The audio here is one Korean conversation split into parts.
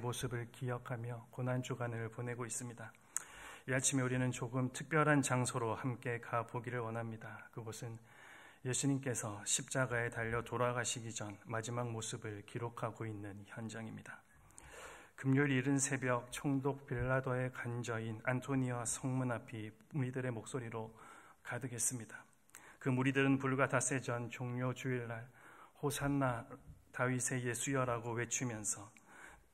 모습을 기억하며 고난주간을 보내고 있습니다. 이 아침에 우리는 조금 특별한 장소로 함께 가보기를 원합니다. 그곳은 예수님께서 십자가에 달려 돌아가시기 전 마지막 모습을 기록하고 있는 현장입니다. 금요일 이른 새벽 총독 빌라도의 간저인 안토니아 성문 앞이 무리들의 목소리로 가득했습니다. 그 무리들은 불과 닷새 전 종료 주일날 호산나 다윗의 예수여라고 외치면서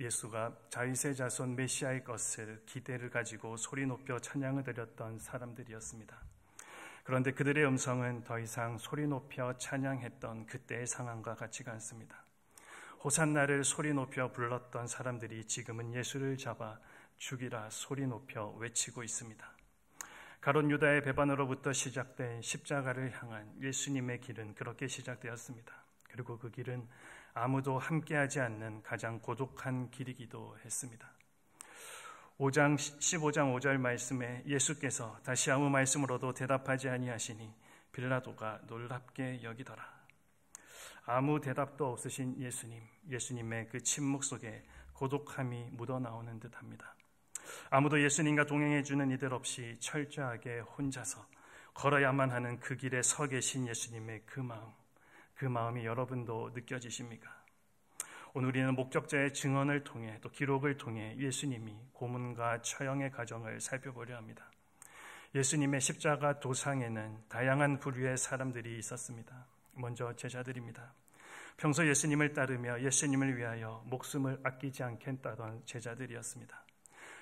예수가 다윗의 자손 메시아의 것을 기대를 가지고 소리 높여 찬양을 드렸던 사람들이었습니다. 그런데 그들의 음성은 더 이상 소리 높여 찬양했던 그때의 상황과 같지가 않습니다. 호산나를 소리 높여 불렀던 사람들이 지금은 예수를 잡아 죽이라 소리 높여 외치고 있습니다. 가롯 유다의 배반으로부터 시작된 십자가를 향한 예수님의 길은 그렇게 시작되었습니다. 그리고 그 길은 아무도 함께하지 않는 가장 고독한 길이기도 했습니다. 15장 5절 말씀에 예수께서 다시 아무 말씀으로도 대답하지 아니하시니 빌라도가 놀랍게 여기더라. 아무 대답도 없으신 예수님의 그 침묵 속에 고독함이 묻어나오는 듯합니다. 아무도 예수님과 동행해주는 이들 없이 철저하게 혼자서 걸어야만 하는 그 길에 서 계신 예수님의 그 마음이 여러분도 느껴지십니까? 오늘 우리는 목격자의 증언을 통해 또 기록을 통해 예수님이 고문과 처형의 과정을 살펴보려 합니다. 예수님의 십자가 도상에는 다양한 부류의 사람들이 있었습니다. 먼저 제자들입니다. 평소 예수님을 따르며 예수님을 위하여 목숨을 아끼지 않겠다던 제자들이었습니다.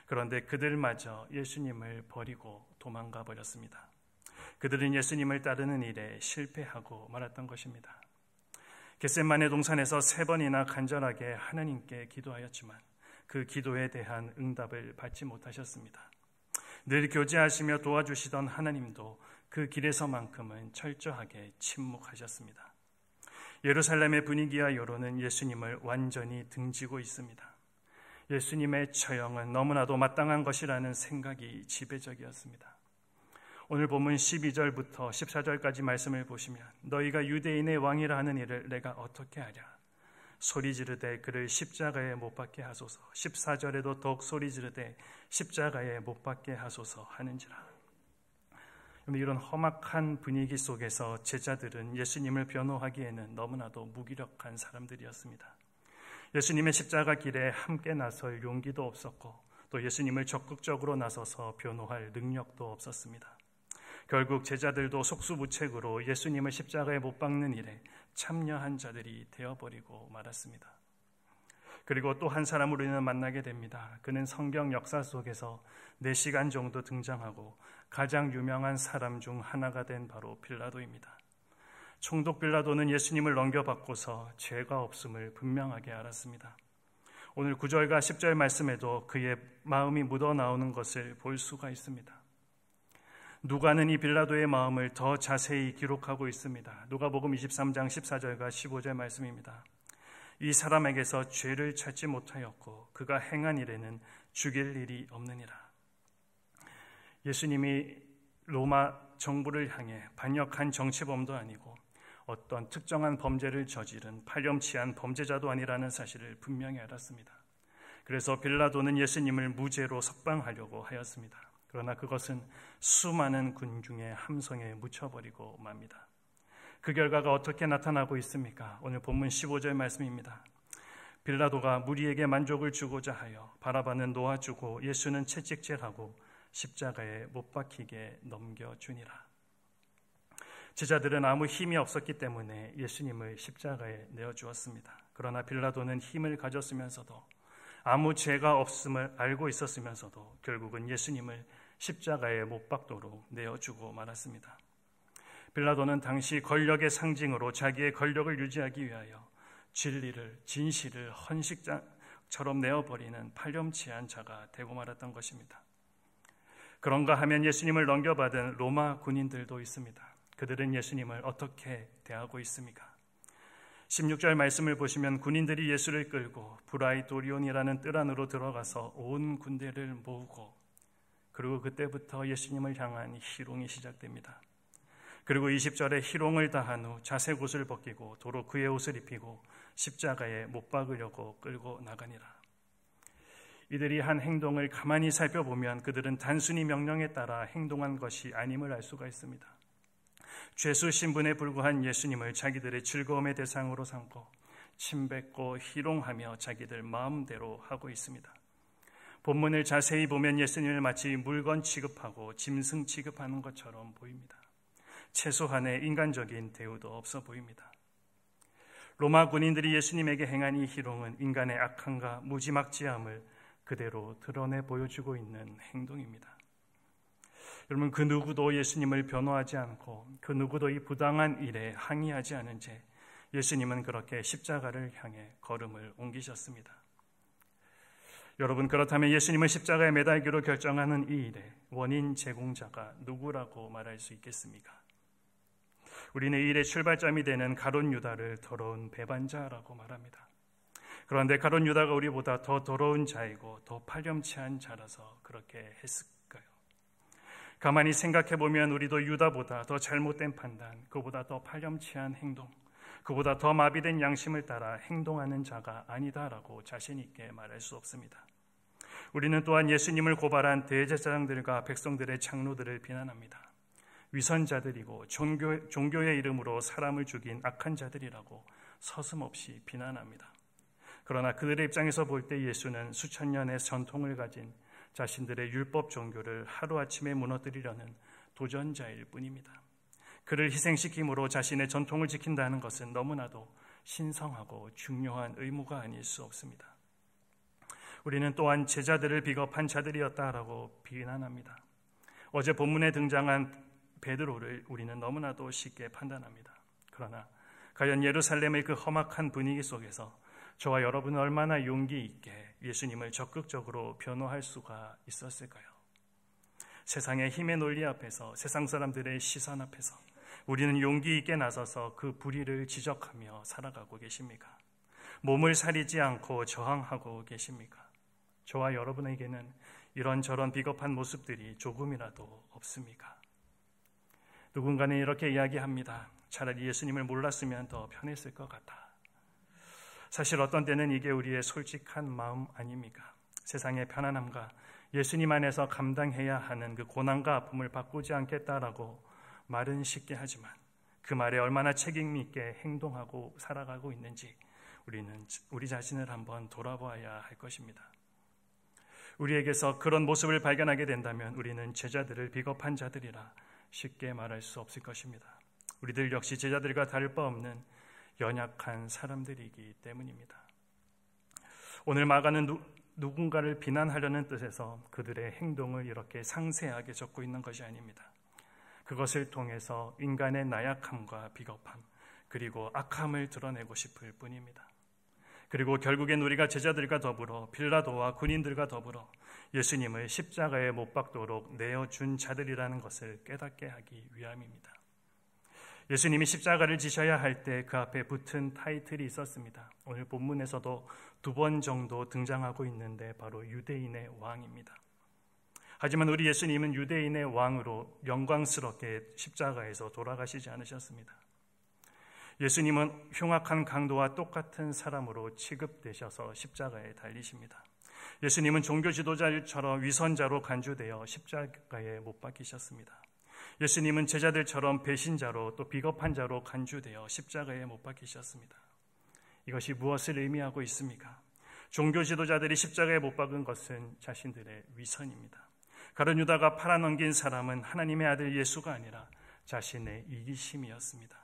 그런데 그들마저 예수님을 버리고 도망가 버렸습니다. 그들은 예수님을 따르는 일에 실패하고 말았던 것입니다. 겟세마네 동산에서 3번이나 간절하게 하나님께 기도하였지만 그 기도에 대한 응답을 받지 못하셨습니다. 늘 교제하시며 도와주시던 하나님도 그 길에서만큼은 철저하게 침묵하셨습니다. 예루살렘의 분위기와 여론은 예수님을 완전히 등지고 있습니다. 예수님의 처형은 너무나도 마땅한 것이라는 생각이 지배적이었습니다. 오늘 본문 12절부터 14절까지 말씀을 보시면 너희가 유대인의 왕이라 하는 이를 내가 어떻게 하랴 소리 지르되 그를 십자가에 못 박게 하소서. 14절에도 더욱 소리 지르되 십자가에 못 박게 하소서 하는지라. 이런 험악한 분위기 속에서 제자들은 예수님을 변호하기에는 너무나도 무기력한 사람들이었습니다. 예수님의 십자가 길에 함께 나설 용기도 없었고 또 예수님을 적극적으로 나서서 변호할 능력도 없었습니다. 결국 제자들도 속수무책으로 예수님을 십자가에 못 박는 일에 참여한 자들이 되어버리고 말았습니다. 그리고 또 한 사람을 우리는 만나게 됩니다. 그는 성경 역사 속에서 4시간 정도 등장하고 가장 유명한 사람 중 하나가 된 바로 빌라도입니다. 총독 빌라도는 예수님을 넘겨받고서 죄가 없음을 분명하게 알았습니다. 오늘 9절과 10절 말씀에도 그의 마음이 묻어나오는 것을 볼 수가 있습니다. 누가는 이 빌라도의 마음을 더 자세히 기록하고 있습니다. 누가복음 23장 14절과 15절 말씀입니다. 이 사람에게서 죄를 찾지 못하였고 그가 행한 일에는 죽일 일이 없느니라. 예수님이 로마 정부를 향해 반역한 정치범도 아니고 어떤 특정한 범죄를 저지른 파렴치한 범죄자도 아니라는 사실을 분명히 알았습니다. 그래서 빌라도는 예수님을 무죄로 석방하려고 하였습니다. 그러나 그것은 수많은 군중의 함성에 묻혀버리고 맙니다. 그 결과가 어떻게 나타나고 있습니까? 오늘 본문 15절 말씀입니다. 빌라도가 무리에게 만족을 주고자 하여 바라바는 놓아주고 예수는 채찍질하고 십자가에 못 박히게 넘겨주니라. 제자들은 아무 힘이 없었기 때문에 예수님을 십자가에 내어주었습니다. 그러나 빌라도는 힘을 가졌으면서도 아무 죄가 없음을 알고 있었으면서도 결국은 예수님을 십자가에 못 박도록 내어주고 말았습니다. 빌라도는 당시 권력의 상징으로 자기의 권력을 유지하기 위하여 진리를, 진실을 헌식처럼 내어버리는 파렴치한 자가 되고 말았던 것입니다. 그런가 하면 예수님을 넘겨받은 로마 군인들도 있습니다. 그들은 예수님을 어떻게 대하고 있습니까? 16절 말씀을 보시면 군인들이 예수를 끌고 브라이도리온이라는 뜰 안으로 들어가서 온 군대를 모으고 그리고 그때부터 예수님을 향한 희롱이 시작됩니다. 그리고 20절에 희롱을 다한 후 자색 옷을 벗기고 도로 그의 옷을 입히고 십자가에 못 박으려고 끌고 나가니라. 이들이 한 행동을 가만히 살펴보면 그들은 단순히 명령에 따라 행동한 것이 아님을 알 수가 있습니다. 죄수 신분에 불과한 예수님을 자기들의 즐거움의 대상으로 삼고 침뱉고 희롱하며 자기들 마음대로 하고 있습니다. 본문을 자세히 보면 예수님을 마치 물건 취급하고 짐승 취급하는 것처럼 보입니다. 최소한의 인간적인 대우도 없어 보입니다. 로마 군인들이 예수님에게 행한 이 희롱은 인간의 악함과 무지막지함을 그대로 드러내 보여주고 있는 행동입니다. 여러분, 그 누구도 예수님을 변호하지 않고 그 누구도 이 부당한 일에 항의하지 않은 채 예수님은 그렇게 십자가를 향해 걸음을 옮기셨습니다. 여러분, 그렇다면 예수님을 십자가에 매달기로 결정하는 이 일의 원인 제공자가 누구라고 말할 수 있겠습니까? 우리는 이 일의 출발점이 되는 가룟 유다를 더러운 배반자라고 말합니다. 그런데 가룟 유다가 우리보다 더 더러운 자이고 더 파렴치한 자라서 그렇게 했을까요? 가만히 생각해보면 우리도 유다보다 더 잘못된 판단, 그보다 더 파렴치한 행동, 그보다 더 마비된 양심을 따라 행동하는 자가 아니다라고 자신 있게 말할 수 없습니다. 우리는 또한 예수님을 고발한 대제사장들과 백성들의 장로들을 비난합니다. 위선자들이고 종교의 이름으로 사람을 죽인 악한 자들이라고 서슴없이 비난합니다. 그러나 그들의 입장에서 볼 때 예수는 수천 년의 전통을 가진 자신들의 율법 종교를 하루아침에 무너뜨리려는 도전자일 뿐입니다. 그를 희생시킴으로 자신의 전통을 지킨다는 것은 너무나도 신성하고 중요한 의무가 아닐 수 없습니다. 우리는 또한 제자들을 비겁한 자들이었다라고 비난합니다. 어제 본문에 등장한 베드로를 우리는 너무나도 쉽게 판단합니다. 그러나 과연 예루살렘의 그 험악한 분위기 속에서 저와 여러분은 얼마나 용기 있게 예수님을 적극적으로 변호할 수가 있었을까요? 세상의 힘의 논리 앞에서, 세상 사람들의 시선 앞에서 우리는 용기 있게 나서서 그 불의를 지적하며 살아가고 계십니까? 몸을 사리지 않고 저항하고 계십니까? 저와 여러분에게는 이런저런 비겁한 모습들이 조금이라도 없습니까? 누군가는 이렇게 이야기합니다. 차라리 예수님을 몰랐으면 더 편했을 것 같다. 사실 어떤 때는 이게 우리의 솔직한 마음 아닙니까? 세상의 편안함과 예수님 안에서 감당해야 하는 그 고난과 아픔을 바꾸지 않겠다라고 말은 쉽게 하지만 그 말에 얼마나 책임 있게 행동하고 살아가고 있는지 우리는 우리 자신을 한번 돌아봐야 할 것입니다. 우리에게서 그런 모습을 발견하게 된다면 우리는 제자들을 비겁한 자들이라 쉽게 말할 수 없을 것입니다. 우리들 역시 제자들과 다를 바 없는 연약한 사람들이기 때문입니다. 오늘 마가는 누군가를 비난하려는 뜻에서 그들의 행동을 이렇게 상세하게 적고 있는 것이 아닙니다. 그것을 통해서 인간의 나약함과 비겁함 그리고 악함을 드러내고 싶을 뿐입니다. 그리고 결국엔 우리가 제자들과 더불어 빌라도와 군인들과 더불어 예수님을 십자가에 못 박도록 내어준 자들이라는 것을 깨닫게 하기 위함입니다. 예수님이 십자가를 지셔야 할 때 그 앞에 붙은 타이틀이 있었습니다. 오늘 본문에서도 2번 정도 등장하고 있는데 바로 유대인의 왕입니다. 하지만 우리 예수님은 유대인의 왕으로 영광스럽게 십자가에서 돌아가시지 않으셨습니다. 예수님은 흉악한 강도와 똑같은 사람으로 취급되셔서 십자가에 달리십니다. 예수님은 종교 지도자처럼 위선자로 간주되어 십자가에 못 박히셨습니다. 예수님은 제자들처럼 배신자로 또 비겁한 자로 간주되어 십자가에 못 박히셨습니다. 이것이 무엇을 의미하고 있습니까? 종교 지도자들이 십자가에 못 박은 것은 자신들의 위선입니다. 가룟 유다가 팔아넘긴 사람은 하나님의 아들 예수가 아니라 자신의 이기심이었습니다.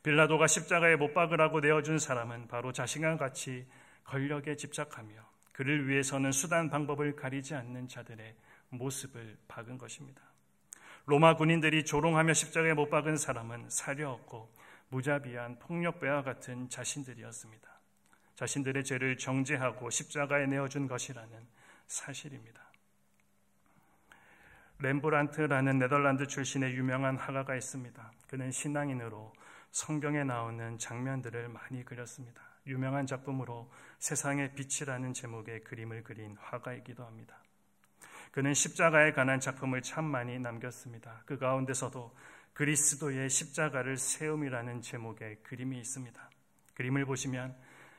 빌라도가 십자가에 못 박으라고 내어준 사람은 바로 자신과 같이 권력에 집착하며 그를 위해서는 수단 방법을 가리지 않는 자들의 모습을 박은 것입니다. 로마 군인들이 조롱하며 십자가에 못 박은 사람은 사려 없고 무자비한 폭력배와 같은 자신들이었습니다. 자신들의 죄를 정죄하고 십자가에 내어준 것이라는 사실입니다. 렘브란트라는 네덜란드 출신의 유명한 화가가 있습니다. 그는 신앙인으로 성경에 나오는 장면들을 많이 그렸습니다. 유명한 작품으로 세상의 빛이라는 제목의 그림을 그린 화가이기도 합니다. 그는 십자가에 관한 작품을 참 많이 남겼습니다. 그 가운데서도 그리스도의 십자가를 세움이라는 제목의 그림이 있습니다. 그림을 보시면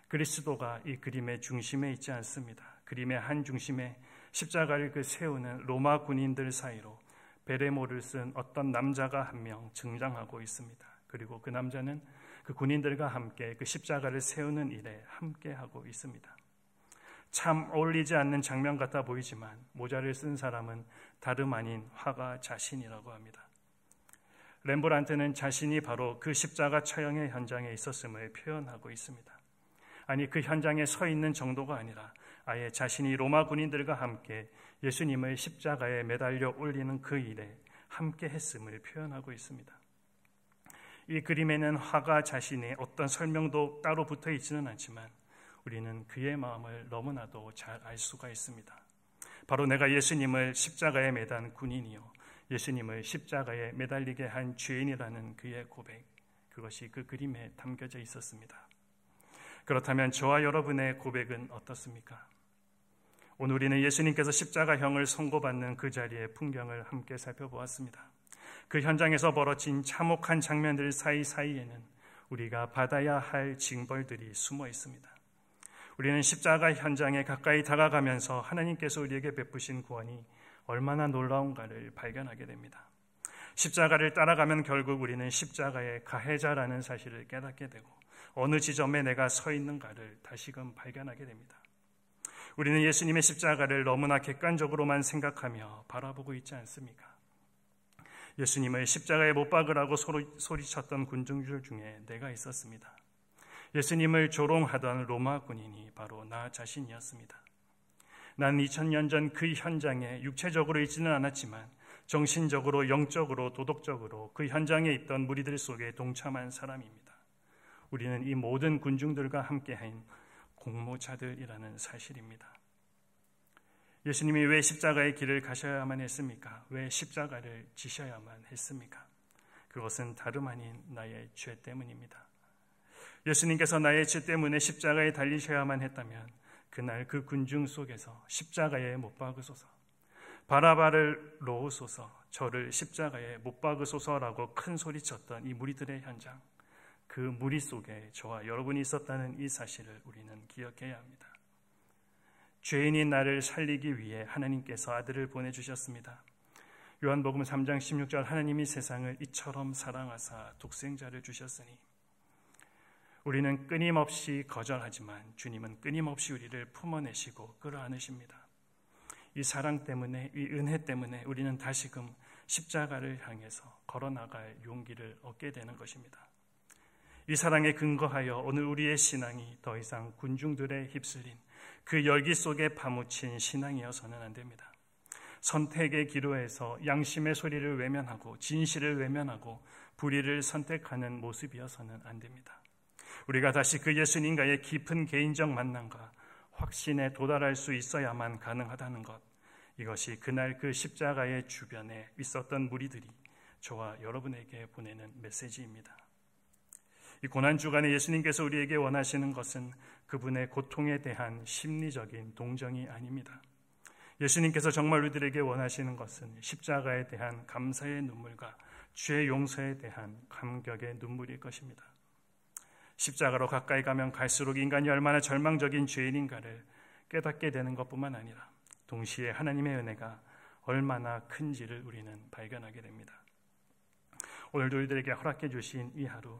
그리스도가 이 그림의 중심에 있지 않습니다. 그림의 한 중심에 십자가를 세우는 로마 군인들 사이로 베레모를 쓴 어떤 남자가 한 명 등장하고 있습니다. 그리고 그 남자는 그 군인들과 함께 그 십자가를 세우는 일에 함께하고 있습니다. 참 어울리지 않는 장면 같아 보이지만 모자를 쓴 사람은 다름 아닌 화가 자신이라고 합니다. 렘브란트는 자신이 바로 그 십자가 처형의 현장에 있었음을 표현하고 있습니다. 아니, 그 현장에 서 있는 정도가 아니라 아예 자신이 로마 군인들과 함께 예수님을 십자가에 매달려 올리는 그 일에 함께 했음을 표현하고 있습니다. 이 그림에는 화가 자신의 어떤 설명도 따로 붙어 있지는 않지만 우리는 그의 마음을 너무나도 잘 알 수가 있습니다. 바로 내가 예수님을 십자가에 매단 군인이요, 예수님을 십자가에 매달리게 한 죄인이라는 그의 고백, 그것이 그 그림에 담겨져 있었습니다. 그렇다면 저와 여러분의 고백은 어떻습니까? 오늘 우리는 예수님께서 십자가형을 선고받는 그 자리의 풍경을 함께 살펴보았습니다. 그 현장에서 벌어진 참혹한 장면들 사이사이에는 우리가 받아야 할 징벌들이 숨어 있습니다. 우리는 십자가 현장에 가까이 다가가면서 하나님께서 우리에게 베푸신 구원이 얼마나 놀라운가를 발견하게 됩니다. 십자가를 따라가면 결국 우리는 십자가의 가해자라는 사실을 깨닫게 되고 어느 지점에 내가 서 있는가를 다시금 발견하게 됩니다. 우리는 예수님의 십자가를 너무나 객관적으로만 생각하며 바라보고 있지 않습니까? 예수님을 십자가에 못 박으라고 소리쳤던 군중들 중에 내가 있었습니다. 예수님을 조롱하던 로마 군인이 바로 나 자신이었습니다. 난 2000년 전 그 현장에 육체적으로 있지는 않았지만 정신적으로, 영적으로, 도덕적으로 그 현장에 있던 무리들 속에 동참한 사람입니다. 우리는 이 모든 군중들과 함께한 공모자들이라는 사실입니다. 예수님이 왜 십자가의 길을 가셔야만 했습니까? 왜 십자가를 지셔야만 했습니까? 그것은 다름 아닌 나의 죄 때문입니다. 예수님께서 나의 죄 때문에 십자가에 달리셔야만 했다면 그날 그 군중 속에서 십자가에 못 박으소서, 바라바를 놓으소서, 저를 십자가에 못 박으소서라고 큰 소리쳤던 이 무리들의 현장, 그 무리 속에 저와 여러분이 있었다는 이 사실을 우리는 기억해야 합니다. 죄인인 나를 살리기 위해 하나님께서 아들을 보내주셨습니다. 요한복음 3장 16절, 하나님이 세상을 이처럼 사랑하사 독생자를 주셨으니. 우리는 끊임없이 거절하지만 주님은 끊임없이 우리를 품어내시고 끌어안으십니다. 이 사랑 때문에, 이 은혜 때문에 우리는 다시금 십자가를 향해서 걸어나갈 용기를 얻게 되는 것입니다. 이 사랑에 근거하여 오늘 우리의 신앙이 더 이상 군중들에 휩쓸린 그 열기 속에 파묻힌 신앙이어서는 안 됩니다. 선택의 기로에서 양심의 소리를 외면하고 진실을 외면하고 불의를 선택하는 모습이어서는 안 됩니다. 우리가 다시 그 예수님과의 깊은 개인적 만남과 확신에 도달할 수 있어야만 가능하다는 것, 이것이 그날 그 십자가의 주변에 있었던 무리들이 저와 여러분에게 보내는 메시지입니다. 이 고난주간에 예수님께서 우리에게 원하시는 것은 그분의 고통에 대한 심리적인 동정이 아닙니다. 예수님께서 정말 우리들에게 원하시는 것은 십자가에 대한 감사의 눈물과 죄의 용서에 대한 감격의 눈물일 것입니다. 십자가로 가까이 가면 갈수록 인간이 얼마나 절망적인 죄인인가를 깨닫게 되는 것뿐만 아니라 동시에 하나님의 은혜가 얼마나 큰지를 우리는 발견하게 됩니다. 오늘도 우리들에게 허락해 주신 이 하루,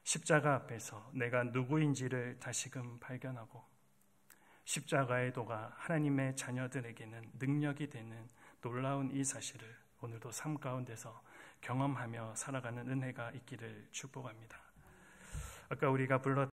십자가 앞에서 내가 누구인지를 다시금 발견하고 십자가의 도가 하나님의 자녀들에게는 능력이 되는 놀라운 이 사실을 오늘도 삶 가운데서 경험하며 살아가는 은혜가 있기를 축복합니다. 아까 우리가 불렀던